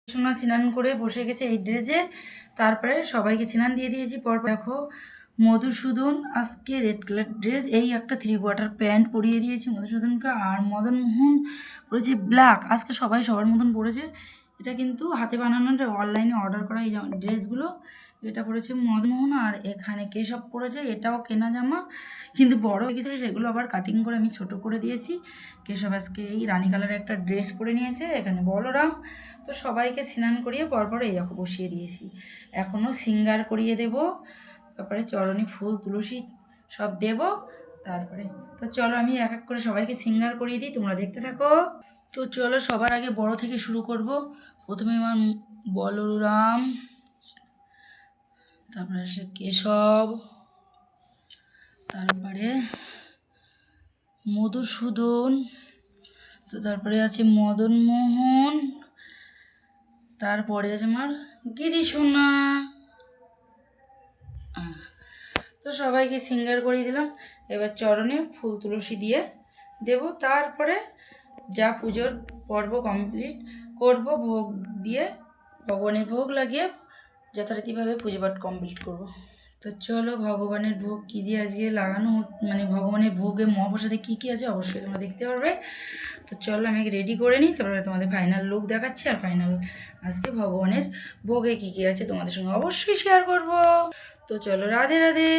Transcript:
সোনা স্নান করে বসে গেছে এই ড্রেসে। তারপরে সবাইকে স্নান দিয়ে দিয়েছি। পরপর দেখো মধুসূদন আজকে রেড কালার ড্রেস, এই একটা 3/4 প্যান্ট পরিয়ে দিয়েছি মধুসূদনকে। আর মদন মোহন পরেছে ব্ল্যাক। আজকে সবাই সবার মতন পরেছে। এটা কিন্তু হাতে বানানো, অনলাইনে অর্ডার করা এই ড্রেসগুলো। এটা পরেছে মদনমোহন, আর এখানে কেশব পরেছে, এটাও কেনা জামা কিন্তু বড় হয়ে গেছিলো, সেগুলো আবার কাটিং করে আমি ছোট করে দিয়েছি। কেশব আজকে এই রানী কালারের একটা ড্রেস পরে নিয়েছে, এখানে বলরাম। তো সবাইকে স্নান করিয়ে পরপর এই দেখো বসিয়ে দিয়েছি। এখনও সিঙ্গার করিয়ে দেব, তারপরে চরণে ফুল তুলসী সব দেব। তারপরে তো চলো আমি এক এক করে সবাইকে সিঙ্গার করিয়ে দিই, তোমরা দেখতে থাকো। তো চলো সবার আগে বড় থেকে শুরু করব। প্রথমে আমার বলরাম, তারপরে আসে কেশব, তারপরে মধুসূদন, তো তারপরে আছে মদন মোহন, তারপরে আছে আমার গিরিশোনা। তো সবাইকে সিঙ্গার করিয়ে দিলাম। এবার চরণে ফুল তুলসী দিয়ে দেব। তারপরে যা পুজোর পর্ব কমপ্লিট করব, ভোগ দিয়ে ভগবানের ভোগ লাগিয়ে যথারীতিভাবে পুজো পাঠ কমপ্লিট করব। তো চলো ভগবানের ভোগ কী দিয়ে আজকে লাগানো, মানে ভগবানের ভোগে মহাপ্রসাদে কী কী আছে অবশ্যই তোমরা দেখতে পারবে। তো চলো আমি রেডি করে নিই, তারপরে তোমাদের ফাইনাল লুক দেখাচ্ছি। আর ফাইনাল আজকে ভগবানের ভোগে কী কী আছে তোমাদের সঙ্গে অবশ্যই শেয়ার করব। তো চলো রাধে রাধে।